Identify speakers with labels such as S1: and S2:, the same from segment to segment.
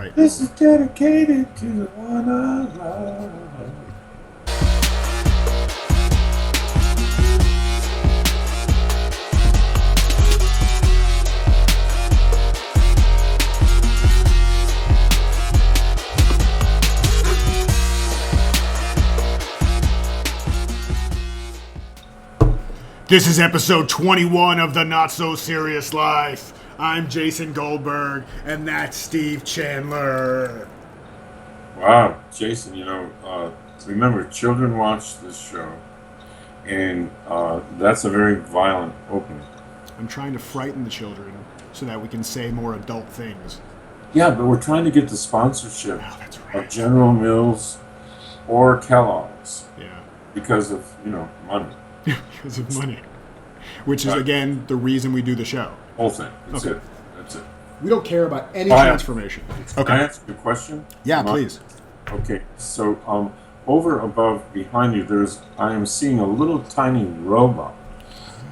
S1: right.
S2: This is dedicated to the one I love.
S1: This is episode 21 of the Not So Serious Life. I'm Jason Goldberg, and that's Steve Chandler.
S2: Wow, Jason, remember, children watch this show, and that's a very violent opening.
S1: I'm trying to frighten the children so that we can say more adult things.
S2: Yeah, but we're trying to get the sponsorship
S1: that's right.
S2: of General Mills or Kellogg's.
S1: Yeah.
S2: Because of, money.
S1: Because of money. Which is, again, the reason we do the show.
S2: Whole thing. That's
S1: Okay.
S2: it. That's it.
S1: We don't care about any transformation.
S2: Can I ask you a question?
S1: Yeah, please.
S2: Okay, so over above behind you, I am seeing a little tiny robot.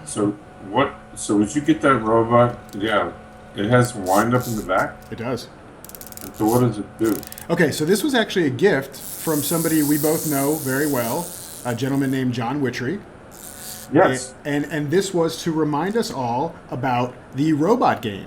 S2: So as you get that robot, yeah, it has wind up in the back?
S1: It does.
S2: And so what does it do?
S1: Okay, so this was actually a gift from somebody we both know very well, a gentleman named John Witry.
S2: Yes.
S1: And this was to remind us all about the robot game.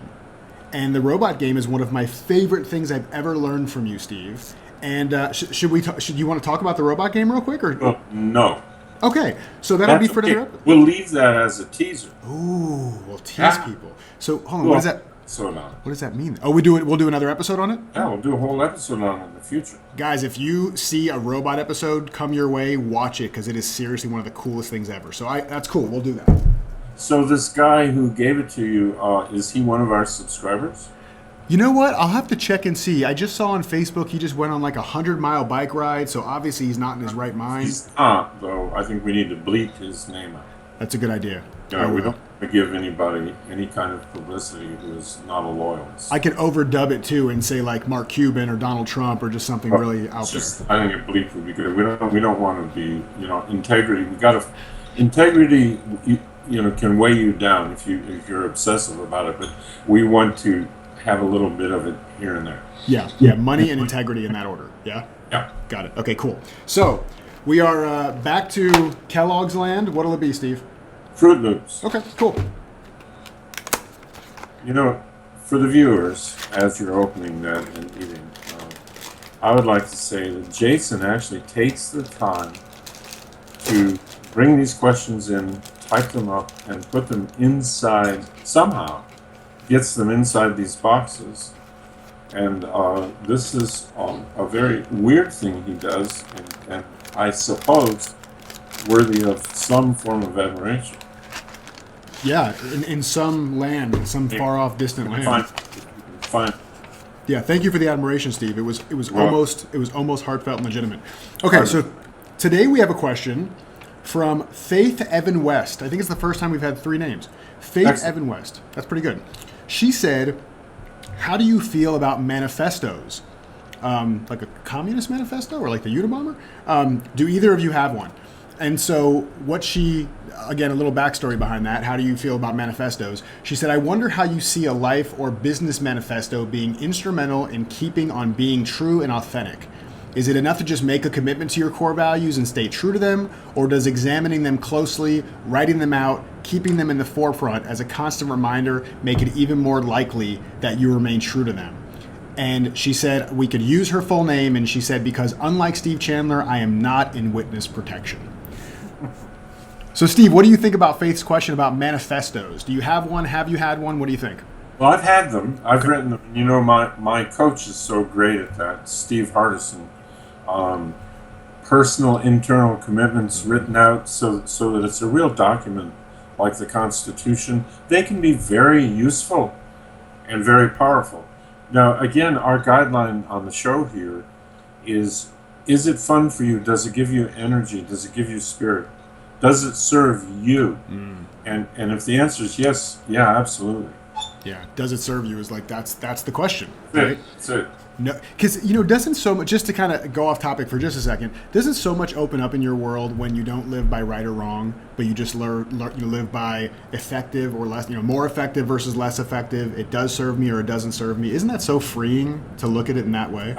S1: And the robot game is one of my favorite things I've ever learned from you, Steve. And should you want to talk about the robot game real quick? Or
S2: no.
S1: Okay, so that'll be for another episode.
S2: We'll leave that as a teaser.
S1: Ooh, we'll tease people. So hold on, what is that? What does that mean? Oh, we'll do another episode on it?
S2: Yeah, we'll do a whole episode on it in the future.
S1: Guys, if you see a robot episode come your way, watch it, because it is seriously one of the coolest things ever. So that's cool. We'll do that.
S2: So this guy who gave it to you, is he one of our subscribers?
S1: You know what? I'll have to check and see. I just saw on Facebook he just went on like a 100-mile bike ride, so obviously he's not in his right mind.
S2: He's not, though. I think we need to bleep his name out.
S1: That's a good idea.
S2: We don't give anybody any kind of publicity who is not a loyalist.
S1: I could overdub it too and say like Mark Cuban or Donald Trump or just something really out there.
S2: I think a bleep would be good. We don't want to be, integrity. Integrity, can weigh you down if you're obsessive about it. But we want to have a little bit of it here and there.
S1: Yeah. Money and integrity in that order. Yeah.
S2: Yeah.
S1: Got it. Okay. Cool. So we are back to Kellogg's land. What'll it be, Steve?
S2: Fruit Loops.
S1: Okay, cool.
S2: For the viewers, as you're opening that and eating, I would like to say that Jason actually takes the time to bring these questions in, type them up, and put them inside, somehow, gets them inside these boxes. And this is a very weird thing he does, and I suppose worthy of some form of admiration.
S1: Yeah, in some land, some far off, distant land.
S2: Fine.
S1: Yeah, thank you for the admiration, Steve. It was almost heartfelt and legitimate. Okay, so today we have a question from Faith Evan West. I think it's the first time we've had 3 names. Faith
S2: Excellent.
S1: Evan West. That's pretty good. She said, "How do you feel about manifestos? Like a communist manifesto or like the Unabomber? Do either of you have one?" And so again, a little backstory behind that. How do you feel about manifestos? She said, "I wonder how you see a life or business manifesto being instrumental in keeping on being true and authentic. Is it enough to just make a commitment to your core values and stay true to them? Or does examining them closely, writing them out, keeping them in the forefront as a constant reminder make it even more likely that you remain true to them?" And she said we could use her full name, and she said, "Because unlike Steve Chandler, I am not in witness protection." So, Steve, what do you think about Faith's question about manifestos? Do you have one? Have you had one? What do you think?
S2: Well, I've had them. I've written them. My coach is so great at that, Steve Hardison. Personal internal commitments written out so that it's a real document like the Constitution. They can be very useful and very powerful. Now, again, our guideline on the show here is it fun for you? Does it give you energy? Does it give you spirit? Does it serve you? And if the answer is yes, yeah, absolutely.
S1: Yeah. Does it serve you? Is like that's the question,
S2: That's
S1: right?
S2: it. That's it.
S1: No, because doesn't so much, just to kind of go off topic for just a second, doesn't so much open up in your world when you don't live by right or wrong, but you just live by effective or less, more effective versus less effective. It does serve me or it doesn't serve me. Isn't that so freeing to look at it in that way?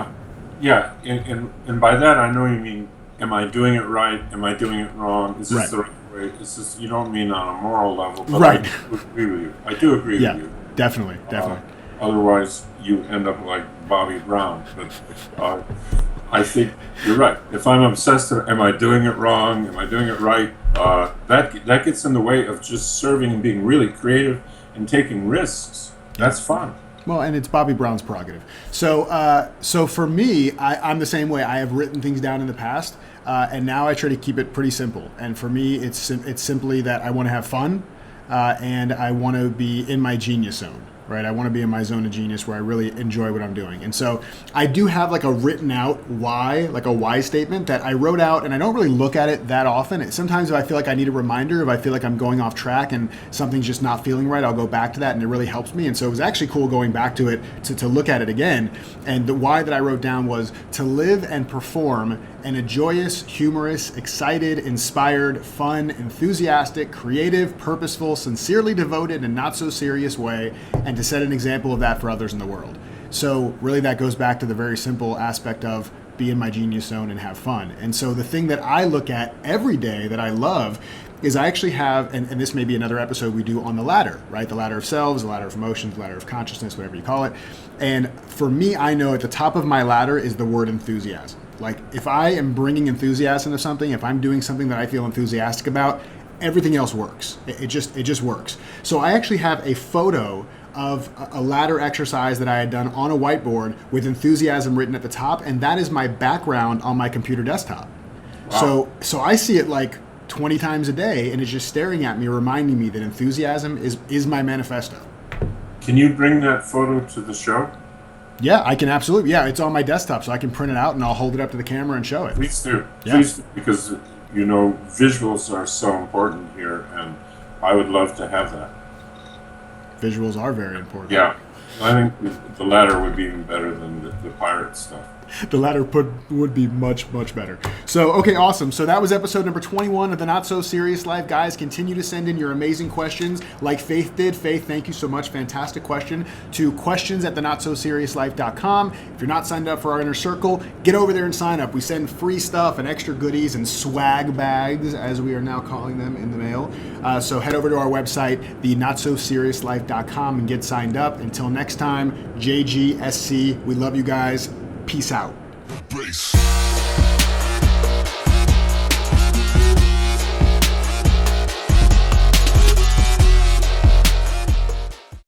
S2: Yeah, and by that I know you mean, am I doing it right? Am I doing it wrong? Is this
S1: Right.
S2: the right way? Is this, you don't mean on a moral level, but
S1: Right.
S2: I do agree with you. I do agree
S1: Yeah,
S2: with you.
S1: definitely.
S2: Otherwise, you end up like Bobby Brown. But I think you're right. If I'm obsessed, am I doing it wrong? Am I doing it right? That gets in the way of just serving and being really creative and taking risks. That's fun.
S1: Well, and it's Bobby Brown's prerogative. So for me, I'm the same way. I have written things down in the past, and now I try to keep it pretty simple. And for me, it's simply that I want to have fun, and I want to be in my genius zone. Right, I want to be in my zone of genius where I really enjoy what I'm doing. And so I do have like a written out why, like a why statement that I wrote out, and I don't really look at it that often. Sometimes if I feel like I need a reminder, if I feel like I'm going off track and something's just not feeling right, I'll go back to that, and it really helps me. And so it was actually cool going back to it to look at it again. And the why that I wrote down was to live and perform in a joyous, humorous, excited, inspired, fun, enthusiastic, creative, purposeful, sincerely devoted, and not so serious way, and to set an example of that for others in the world. So really that goes back to the very simple aspect of be in my genius zone and have fun. And so the thing that I look at every day that I love is I actually have, and this may be another episode we do on the ladder, right? The ladder of selves, the ladder of emotions, the ladder of consciousness, whatever you call it. And for me, I know at the top of my ladder is the word enthusiasm. Like if I am bringing enthusiasm to something, if I'm doing something that I feel enthusiastic about, everything else works. It just works. So I actually have a photo of a ladder exercise that I had done on a whiteboard with enthusiasm written at the top, and that is my background on my computer desktop. Wow. So I see it like 20 times a day, and it's just staring at me, reminding me that enthusiasm is my manifesto.
S2: Can you bring that photo to the show?
S1: Yeah, I can absolutely. Yeah, it's on my desktop, so I can print it out and I'll hold it up to the camera and show it.
S2: Please do.
S1: Yeah.
S2: Please do, because visuals are so important here, and I would love to have that.
S1: Visuals are very important.
S2: Yeah, I think the latter would be even better than the pirate stuff.
S1: The latter would be much, much better. So, okay, awesome. So that was episode number 21 of the Not So Serious Life. Guys, continue to send in your amazing questions like Faith did. Faith, thank you so much. Fantastic question. To questions@thenotsoseriouslife.com. If you're not signed up for our inner circle, get over there and sign up. We send free stuff and extra goodies and swag bags, as we are now calling them, in the mail. So head over to our website, thenotsoseriouslife.com, and get signed up. Until next time, JGSC. We love you guys. Peace out.
S3: Bass.